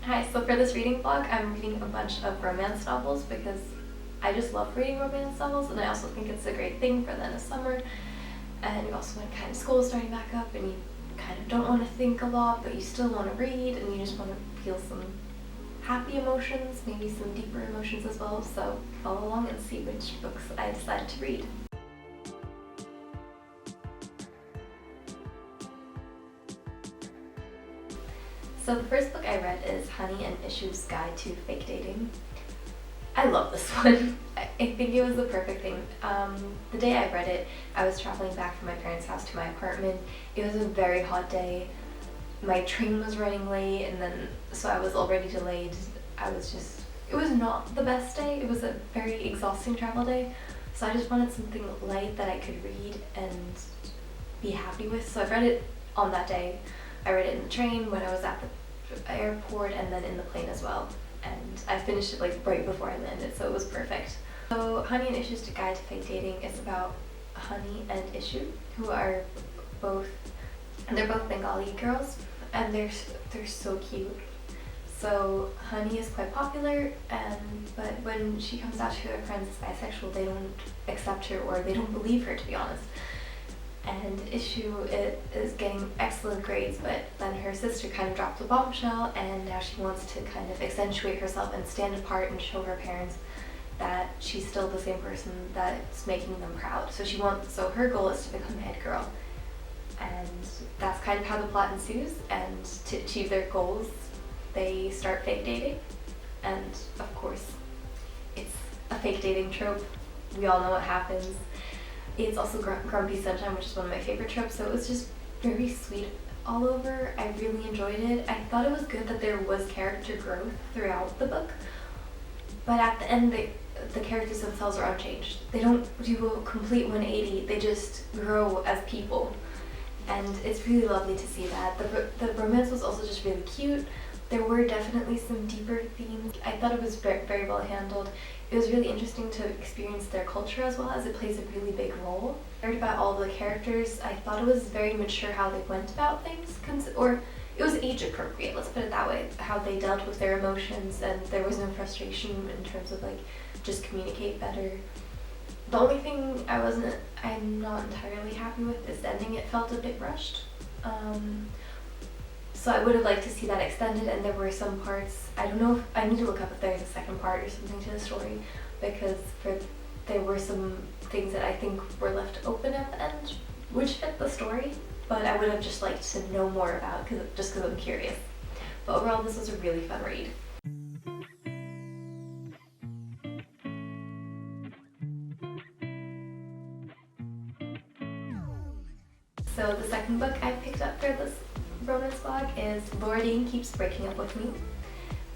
Hi, so for this reading vlog, I'm reading a bunch of romance novels because I just love reading romance novels, and I also think it's a great thing for the end of summer. And also when kind of school is starting back up and you kind of don't want to think a lot, but you still want to read and you just want to feel some happy emotions, maybe some deeper emotions as well. So follow along and see which books I decide to read. So the first book I read is Honey and Issue's Guide to Fake Dating. I love this one. I think it was the perfect thing. The day I read it, I was traveling back from my parents' house to my apartment. It was a very hot day. My train was running late, and then so I was already delayed. It was not the best day. It was a very exhausting travel day. So I just wanted something light that I could read and be happy with. So I read it on that day. I read it in the train, when I was at the airport, and then in the plane as well. And I finished it like right before I landed, so it was perfect. So Honey and Issue's Guide to Fake Dating is about Honey and Issue, who are they're both Bengali girls, and they're so cute. So Honey is quite popular, but when she comes out to her friends as bisexual, they don't accept her, or they don't believe her, to be honest. And Issue is getting excellent grades, but then her sister kind of dropped the bombshell, and now she wants to kind of accentuate herself and stand apart and show her parents that she's still the same person that's making them proud. So her goal is to become head girl, and that's kind of how the plot ensues. And to achieve their goals, they start fake dating, and of course, it's a fake dating trope. We all know what happens. It's also Grumpy Sunshine, which is one of my favorite tropes, so it was just very sweet all over. I really enjoyed it. I thought it was good that there was character growth throughout the book, but at the end, the characters themselves are unchanged. They don't do a complete 180, they just grow as people, and it's really lovely to see that. The romance was also just really cute. There were definitely some deeper themes. I thought it was very, very well handled. It was really interesting to experience their culture as well, as it plays a really big role. I heard about all the characters. I thought it was very mature how they went about things, or it was age appropriate, let's put it that way, how they dealt with their emotions, and there was no frustration in terms of like just communicate better. The only thing I'm not entirely happy with is the ending. It felt a bit rushed. So I would have liked to see that extended, and there were some parts, I don't know if, I need to look up if there's a second part or something to the story, because there were some things that I think were left open at the end, which fit the story, but I would have just liked to know more about, just because I'm curious. But overall, this was a really fun read. So the second book I picked up for this romance vlog is Laura Dean Keeps Breaking Up With Me.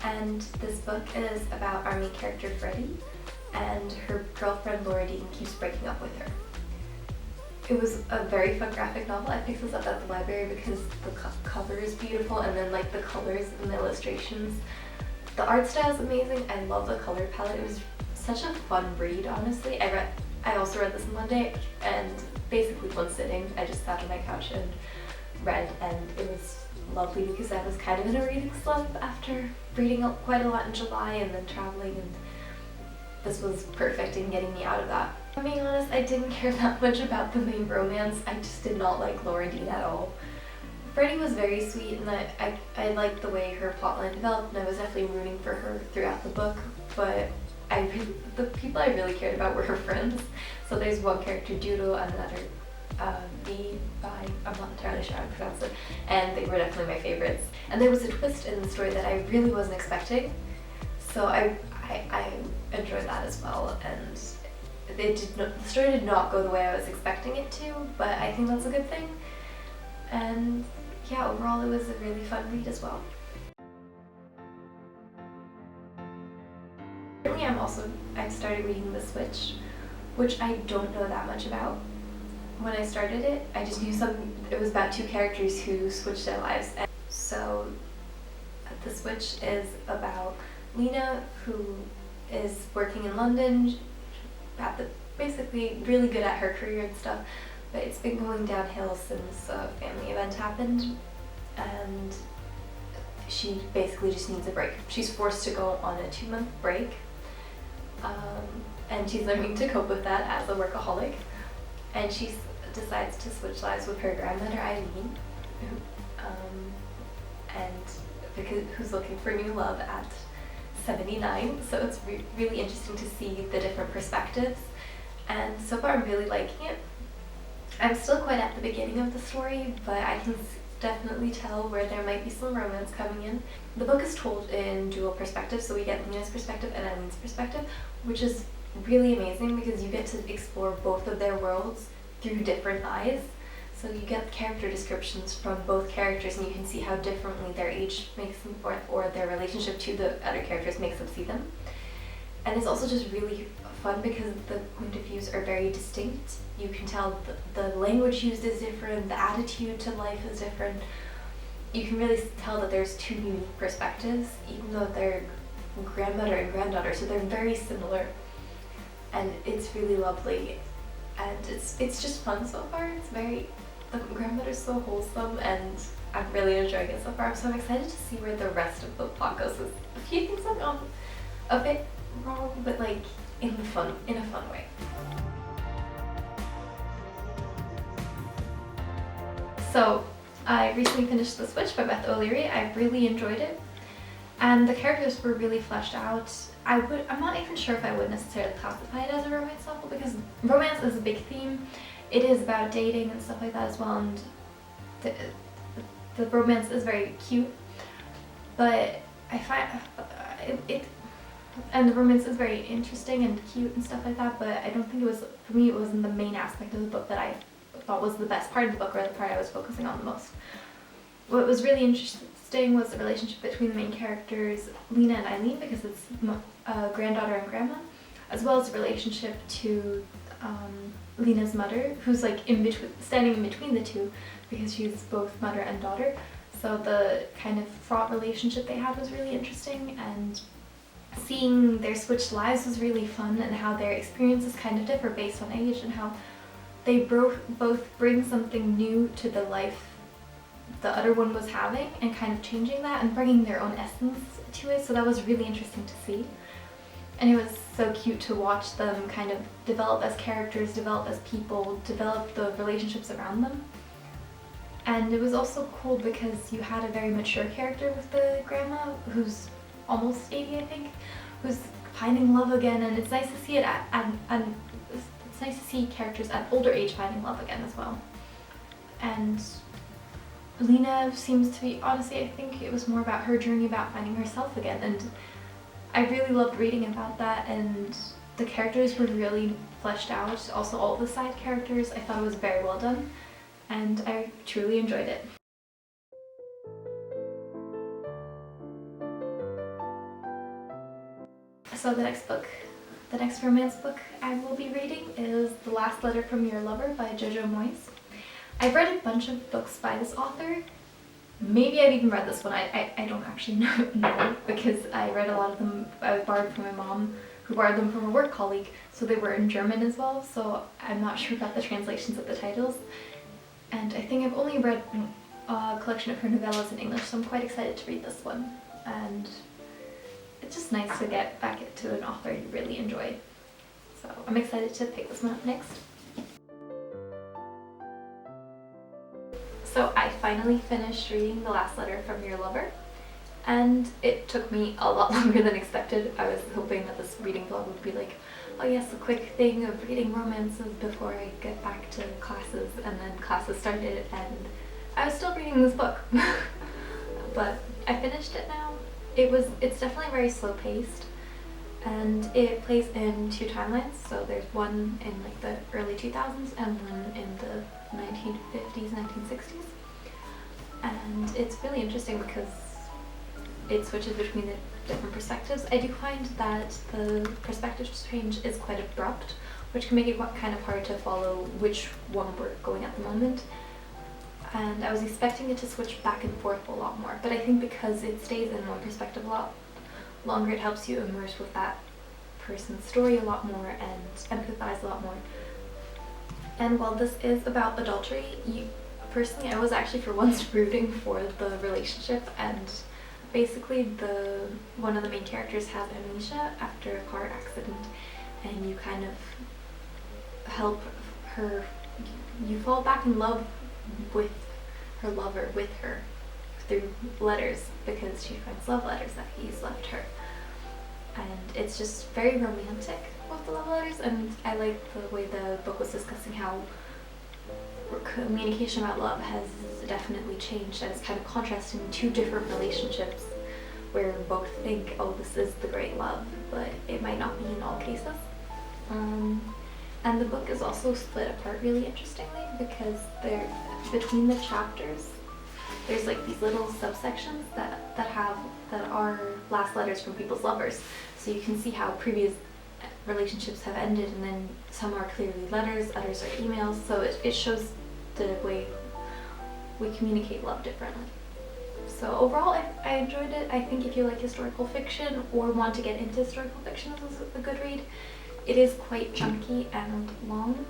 And this book is about our main character Freddie, and her girlfriend Laura Dean keeps breaking up with her. It was a very fun graphic novel. I picked this up at the library because the cover is beautiful, and then like the colors and the illustrations. The art style is amazing. I love the color palette. It was such a fun read, honestly. I also read this in one day, and basically one sitting. I just sat on my couch and read, and it was lovely because I was kind of in a reading slump after reading quite a lot in July and then traveling, and this was perfect in getting me out of that. I'm being honest, I didn't care that much about the main romance. I just did not like Laura Dean at all. Freddie was very sweet, and I liked the way her plotline developed, and I was definitely rooting for her throughout the book, but the people I really cared about were her friends. So there's one character, Jojo, and another I'm not entirely sure how to pronounce it, and they were definitely my favorites. And there was a twist in the story that I really wasn't expecting, so I enjoyed that as well, and the story did not go the way I was expecting it to, but I think that's a good thing. And yeah, overall it was a really fun read as well. Currently I've started reading The Switch, which I don't know that much about. When I started it, I just knew it was about two characters who switched their lives. And so The Switch is about Lena, who is working in London, basically really good at her career and stuff, but it's been going downhill since a family event happened, and she basically just needs a break. She's forced to go on a 2-month break, and she's learning to cope with that as a workaholic. And she decides to switch lives with her grandmother Eileen, who's looking for new love at 79. So it's really interesting to see the different perspectives. And so far I'm really liking it. I'm still quite at the beginning of the story, but I can definitely tell where there might be some romance coming in. The book is told in dual perspectives, so we get Lena's perspective and Eileen's perspective, which is really amazing because you get to explore both of their worlds through different eyes. So you get character descriptions from both characters, and you can see how differently their age makes them, or their relationship to the other characters makes them see them. And it's also just really fun because the point of views are very distinct. You can tell the language used is different, the attitude to life is different. You can really tell that there's two unique perspectives, even though they're grandmother and granddaughter, so they're very similar. And it's really lovely, and it's just fun so far. The grandmother's so wholesome, and I'm really enjoying it so far. So I'm excited to see where the rest of the plot goes. With a few things have gone a bit wrong, but like in a fun way. So I recently finished The Switch by Beth. I really enjoyed it, and the characters were really fleshed out. I'm not even sure if I would necessarily classify it as a romance novel, because romance is a big theme. It is about dating and stuff like that as well, and the romance is very cute, but I find and the romance is very interesting and cute and stuff like that, but I don't think for me it wasn't the main aspect of the book that I thought was the best part of the book, or the part I was focusing on the most. What was really interesting was the relationship between the main characters, Lena and Eileen, because it's granddaughter and grandma, as well as the relationship to Lena's mother, who's like standing in between the two, because she's both mother and daughter. So the kind of fraught relationship they have was really interesting, and seeing their switched lives was really fun, and how their experiences kind of differ based on age, and how they both bring something new to the life the other one was having, and kind of changing that and bringing their own essence to it. So that was really interesting to see, and it was so cute to watch them kind of develop as characters, develop as people, develop the relationships around them. And it was also cool because you had a very mature character with the grandma, who's almost 80, I think, who's finding love again, and it's nice to see it it's nice to see characters at older age finding love again as well. And Lena seems to be, honestly, I think it was more about her journey about finding herself again, and I really loved reading about that, and the characters were really fleshed out. Also, all the side characters, I thought it was very well done, and I truly enjoyed it. So the next romance book I will be reading is The Last Letter from Your Lover by Jojo Moyes. I've read a bunch of books by this author. Maybe I've even read this one. I don't actually know, because I read a lot of them. I borrowed from my mom, who borrowed them from a work colleague, so they were in German as well, so I'm not sure about the translations of the titles. And I think I've only read a collection of her novellas in English, so I'm quite excited to read this one. And it's just nice to get back to an author you really enjoy. So I'm excited to pick this one up next. So I finally finished reading The Last Letter from Your Lover, and it took me a lot longer than expected. I was hoping that this reading vlog would be like, oh yes, a quick thing of reading romances before I get back to classes, and then classes started and I was still reading this book. But I finished it now. It's definitely very slow paced, and it plays in two timelines. So there's one in like the early 2000s and one in the 1950s, 1960s. And it's really interesting because it switches between the different perspectives. I do find that the perspective change is quite abrupt, which can make it kind of hard to follow which one we're going at the moment. And I was expecting it to switch back and forth a lot more, but I think because it stays in one perspective a lot longer, it helps you immerse with that person's story a lot more and empathize a lot more. And while this is about adultery, personally I was actually for once rooting for the relationship and basically one of the main characters has amnesia after a car accident, and you kind of help her, you fall back in love with her lover, with her, through letters, because she finds love letters that he's left her. And it's just very romantic with the love letters, and I like the way the book was discussing how communication about love has definitely changed, and it's kind of contrasting two different relationships where both think, oh, this is the great love, but it might not be in all cases. And the book is also split apart really interestingly, because between the chapters there's like these little subsections that are last letters from people's lovers, so you can see how previous relationships have ended, and then some are clearly letters, others are emails, so it shows the way we communicate love differently. So overall, I enjoyed it. I think if you like historical fiction or want to get into historical fiction, this is a good read. It is quite chunky and long,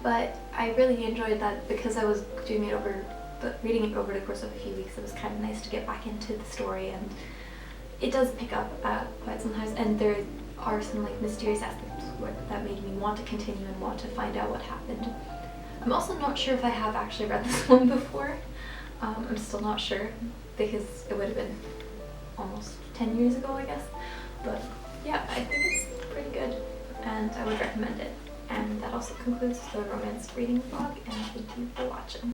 but I really enjoyed that because I was reading it over the course of a few weeks. It was kind of nice to get back into the story, and it does pick up quite sometimes, and there are some like mysterious aspects that made me want to continue and want to find out what happened. I'm also not sure if I have actually read this one before. I'm still not sure, because it would have been almost 10 years ago, I guess. But yeah, I think it's pretty good, and I would recommend it. And that also concludes the romance reading vlog, and thank you for watching.